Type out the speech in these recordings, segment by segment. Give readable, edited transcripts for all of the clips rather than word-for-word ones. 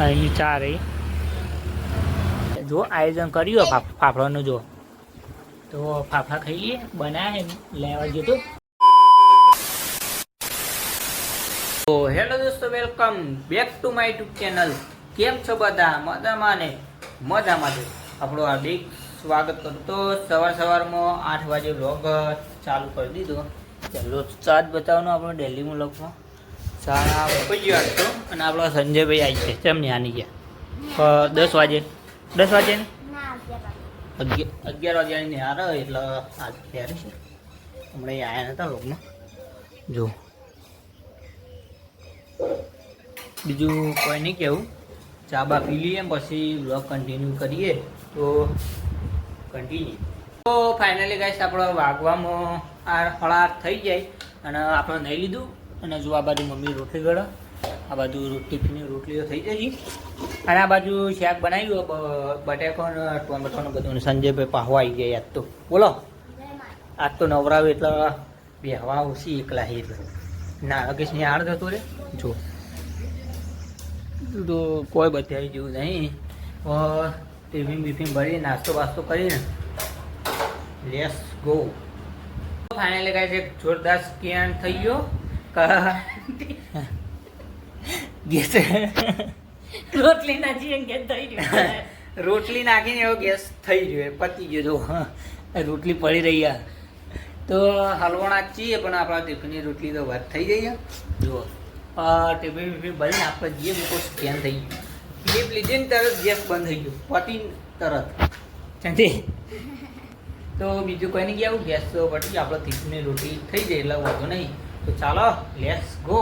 અહીં ચા રહી જો આયોજન કર્યું ફાફડાનું જો તો ફાફડા ખાઈ લઈએ બનાવે લેવા ગયો તો હેલો દોસ્તો welcome back to my YouTube channel કેમ છો બધા મજામાં ને મજામાં છે આપણું હાર્દિક સ્વાગત કરું તો સવારમાં 8 વાગે વ્લોગ ચાલુ કરી દીધો ચાલો ચા જ બતાવવાનો આપણો ડેલી વ્લોગમાં ચા બપોર ગયો હતો અને આપણો સંજયભાઈ આવી છે કેમ નહીં આની ગયા 10 વાગે ને 11 વાગ્યાની નિહાર એટલે આજ ત્યારે છે હમણાં આવ્યા નતા લોકમાં જો બીજું કોઈ નહીં કહેવું ચા બા પી લઈએ પછી બ્લોગ કન્ટિન્યુ કરીએ તો કન્ટિન્યુ તો ફાઇનલી ગાઈસ આપણો વાગવામાં આ 8:30 થઈ જાય અને આપણે નહીં લીધું અને જો આ બાજુ મમ્મી રોટલી ગળે આ બાજુ ટિફિનની રોટલીઓ થઈ જાય અને આ બાજુ શાક બનાવ્યું બટેકો ટોમેટોનું બધું સંજયભાઈ પાહવા આવી જાય આજ તો બોલો આજ તો નવરાવે એટલે બે હવા ઓછી એકલા હે એટલે ના અગેશની હાડ થતું રે જો તો કોઈ બતાવી જેવું નહીં ટિફિન બિફિન ભરી નાસ્તો વાસ્તો કરીને લેટ્સ ગો ફાઇનલી ગાઈસ એક જોરદાર સ્કેન થઈ ગયો ગેસ રોટલી નાખીને ગેસ થઈ ગયો રોટલી નાખીને એવો ગેસ થઈ ગયો પતી ગયો જો રોટલી પડી રહી તો હલવણા છીએ પણ આપણા ટિફિનની રોટલી તો વાત થઈ ગઈ જુઓ ટિફિન બિફિન ભરીને આપણે જે મૂકો સ્કેન થઈ ગયું ક્લિપ લીધી ને તરત ગેસ બંધ થઈ ગયો પતી તરત ત્યાંથી તો બીજું કોઈ નહીં ગયા ગેસ તો પટી આપણે ટિફિનની રોટલી થઈ જાય એટલે વાંધો નહીં તો ચાલો લેટ્સ ગો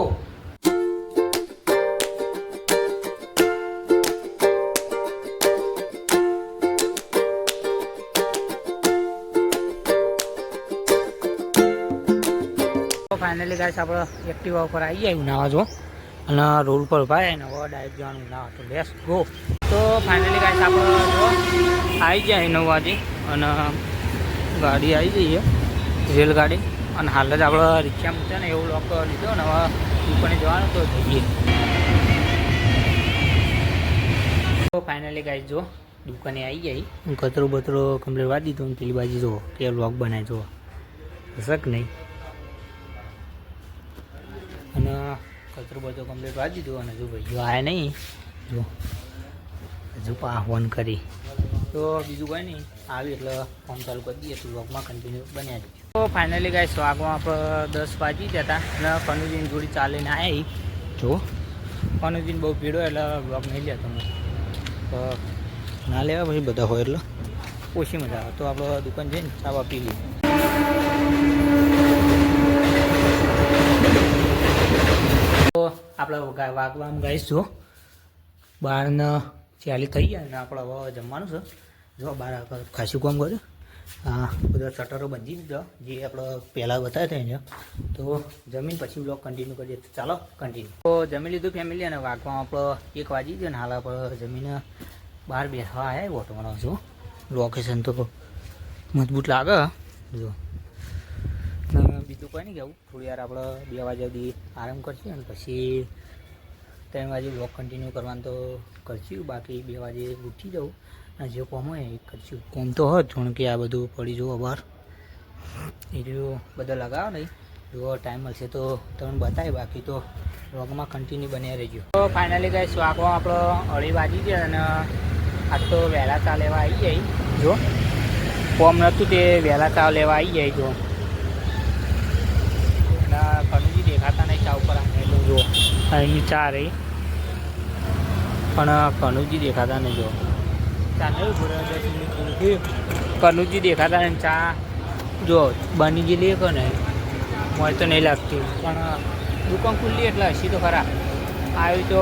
ફાઇનલી ગાઈસ આપણે એક્ટિવા ઉપર આવી જાય નાવા જો અને રોડ પર ભાઈ ને હવે ડાયરેક્ટ જવાનું નાવા તો લેટ્સ ગો તો ફાઇનલી ગાઈસ આપણે જો આવી જાય 9 વાગે અને ગાડી આવી જઈએ રેલગાડી અને હાલ જ આપણે રિક્ષા મૂકે ને એવું લોક લીધો ને હવે દુકાને જવાનું તો જઈએ તો ફાઇનલી ગાઈસ જો દુકાને આવી જાય કચરો બતરો કમ્પ્લીટ વાળી દીધો ને પેલી બાજુ જો કે વ્લોગ બનાવી જો શક નહીં અને કચરો બધો કમ્પ્લીટ વાળી દીધો અને જો ભાઈ આવ્યા નહીં જો હજુ આહવાન કરી તો બીજું કંઈ નહીં આવી એટલે ફોન ચાલુ કરી દઈએ તો વ્લોગમાં કન્ટિન્યુ બન્યા જ તો ફાઇનલી ગાઈસ વાગમાં આપણે 10 વાગી જતા અને કનુજીની જોડી ચાલીને આવી જો કનુજીને બહુ ભીડો એટલે વ્લોગ નહીં લેતો તો ના લેવા પછી બધા હોય એટલે ઓછી મજા આવે તો આપણે દુકાન જઈને ચા પી લઈએ તો આપણે વાગવામાં ગાઈશ જો 12:40 થઈ ગયા અને આપણે હવે જમવાનું છે જો બહાર ખાસું કામ કર્યું હા બધા શટરો બંધી દીધો જે આપણે પહેલાં બતાવ્યા હતા અહીંયા તો જમીન પછી બ્લોગ કન્ટિન્યુ કરીએ તો ચાલો કન્ટિન્યુ તો જમી લીધું ફેમિલી અને વાગવામાં આપણે 1 વાગી ગયો ને હાલ આપણે જમીન બહાર બેસવા આવ્યા ઓટોમાં છું લોકેશન તો મજબૂત લાગે જો બીજું કોઈ નહીં કેવું થોડી વાર આપણે 2 વાગ્યા સુધી આરામ કરશું અને પછી 3 વાગે બ્લોગ કન્ટિન્યુ કરવાનું તો કરશું બાકી 2 વાગે ઉઠી જવું અને જે કોમ હોય એ કરશું કોમ તો હોય થોડું કે આ બધું પડી જવું બહાર એ રહ્યું બધા લગાવો નહીં જો ટાઈમ મળશે તો તમને બતાવે બાકી તો બ્લોગમાં કન્ટિન્યુ બન્યા રહેજો તો ફાઇનલી ગાઈસ વાગવા આપણો 2:30 વાગી ગયા અને આજ તો વહેલા ચા લેવા આવી જાય જો કોમ નહોતું તે વહેલા ચા લેવા આવી જાય જો કનુજી દેખાતા નહીં ચા ઉપર એટલે જો અહીં ચા રહી પણ કનુજી દેખાતા નહીં જો ચા નહીં કનુજી દેખાતા નહીં ચા જો બની ગયેલી કે નહીં મને તો નહીં લાગતી પણ દુકાન ખુલ્લી એટલે હસી તો ખરા આવી તો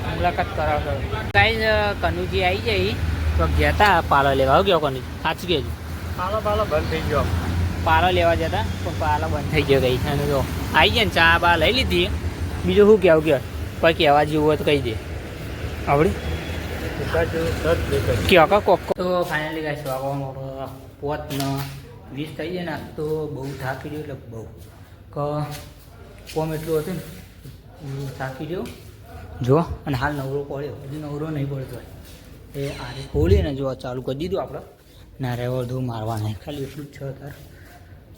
મુલાકાત કરાવતો કાંઈ કનુજી આવી જાય તો ગયા હતા પાલો લેવા ગયો કનુજી સાચું કહેજો પાલો બંધ થઈ ગયો પાલો લેવા જતા પણ પાલો બંધ થઈ ગયો ગઈ અને જો આવી જાય ને ચા બા લઈ લીધી બીજું શું કહેવું કે કોઈ કહેવા જેવું હોય તો કહી દે આવડી કે કોક તો ફાઇનલી ગાઈસ વાગવામાં 5:20 થઈ જાય ને તો બહુ થાકી ગયો એટલે બહુ કોમ એટલું હતું ને થાકી ગયો જો અને હાલ નવરો પડ્યો, હજુ નવરો નહીં પડતો એ આજે ખોલીને જો ચાલુ કરી દીધું આપણે. ના રહેવા બધું મારવા નહીં, ખાલી એટલું જ છે અત્યારે.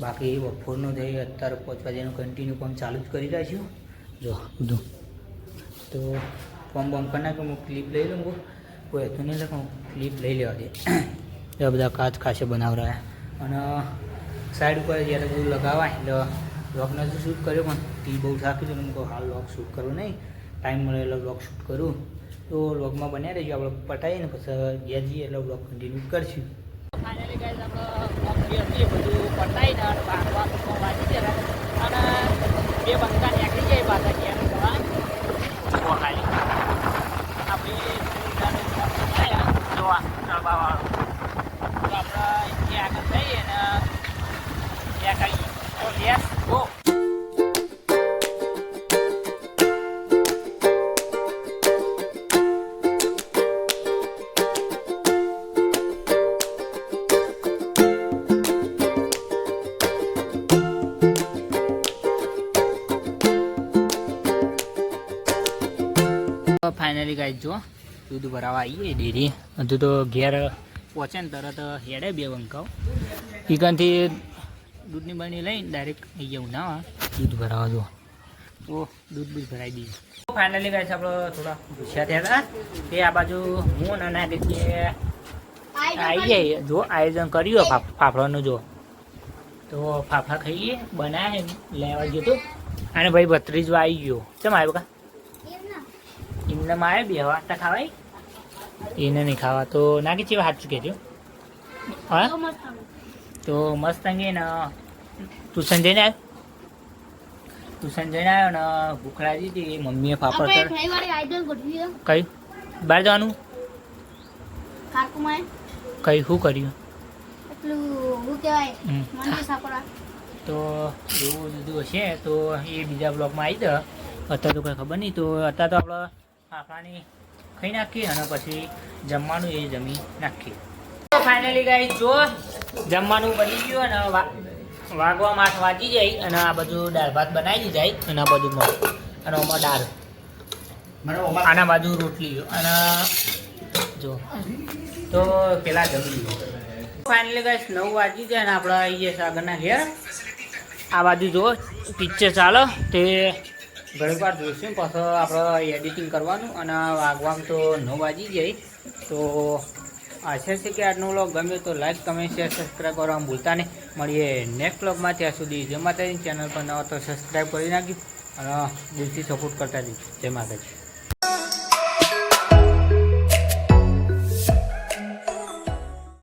બાકી બપોરનો થઈ અત્યારે 5 વાગ્યાનું કન્ટિન્યુ કામ ચાલુ જ કરી રહ્યા છું. જો બધું તો ફોર્મ બોમ કરી નાખ્યું. હું ક્લિપ લઈ લઉં, કોઈ હતું નહીં એટલે ક્લિપ લઈ લેવા દે. એ બધા કાચ ખાસે બનાવરા અને સાઈડ ઉપર જ્યારે બધું લગાવાય એટલે વ્લોગને તો શૂટ કર્યો પણ ટી બહુ થાકી તો મને હાલ વ્લોગ શૂટ કરવું નહીં, ટાઈમ મળે એટલે વ્લોગ શૂટ કરું. તો વ્લોગમાં બન્યા રહીશું, આપણે પટાવીએ ને પછી ઘેર જઈએ એટલે વ્લોગ કન્ટિન્યુ કરશું. ફાઇનલી ગાઈસ આપણે બધું પટાવીને અને વાંચી ગયા અને 2 બંકા નીકળી જાય પાછા ઘેર જવા. આપણે જોવા તળબાવાળો તો આપણે ત્યાં આગળ જઈએ ને ત્યાં કરીએ તો લેટ્સ ગો. ફાઇનલી ગાઈસ જો દૂધ ભરાવા આવીએ ડેરી. હજુ તો ઘેર પહોંચે ને તરત હેડે 2 બંકાઓ ઈકનથી દૂધની બરણી લઈને ડાયરેક્ટ આવી જાઉં ના દૂધ ભરાવા. જો તો દૂધ ભરાઈ દઈએ. ફાઇનલી ગાઈસ આપણે થોડા ગુસ્સા થયા હતા તે આ બાજુ હું ના રીતે આવી જાય. જો આયોજન કર્યું ફાફડાનું. જો તો ફાફડા ખાઈએ બનાવે લેવા ગયો તો અને ભાઈ 32 આવી ગયો. કેમ આવ્યો કા એમને મારે 2 વાટતા ખાવાય એને નહીં ખાવા તો નાખી છે સાચું કહેજો. હા તો મસ્ત અંગે ને ટ્યુશન જઈને આવ્યો. ટ્યુશન જઈને આવ્યો ને ભૂખ લાગી હતી. મમ્મીએ ફાફડ કયું બહાર જવાનું કઈ શું કર્યું તો એવું બધું હશે તો એ બીજા બ્લોગમાં આવી જાય. અત્યારે તો કંઈ ખબર નહીં. તો અત્યારે તો આપણે ફાફડાની ખાઈ નાખીએ અને પછી જમવાનું એ જમી નાખીએ. તો ફાઇનલી ગાઈસ જો જમવાનું બની ગયું અને વાગવા 8 વાગી જાય અને આ બધું દાળ ભાત બનાવી જાય અને આ બધું મસ્ત અને આમાં દાળ આના બાજુ રોટલી અને જો તો પેલા જમી ફાઇનલી ગાઈસ 9 વાગી જાય અને આપણે આવી જઈએ સાગરના ઘેર. આ બાજુ જો પિક્ચર ચાલો તે ઘણી વાર જોઈશું પાછું આપણે એડિટિંગ કરવાનું અને વાગવામાં તો 9 વાગી જાય. તો આશા છે કે આજનો વ્લોગ ગમ્યો તો લાઈક કમેન્ટ શેર સબસ્ક્રાઈબ કરવાનું ભૂલતા નહીં. મળીએ નેક્સ્ટ વ્લોગમાં. ત્યાં સુધી જય માતાજી. ચેનલ પર નવા તો સબસ્ક્રાઈબ કરી નાખ્યું અને દિલથી સપોર્ટ કરતા જઈશું. જય માતાજી.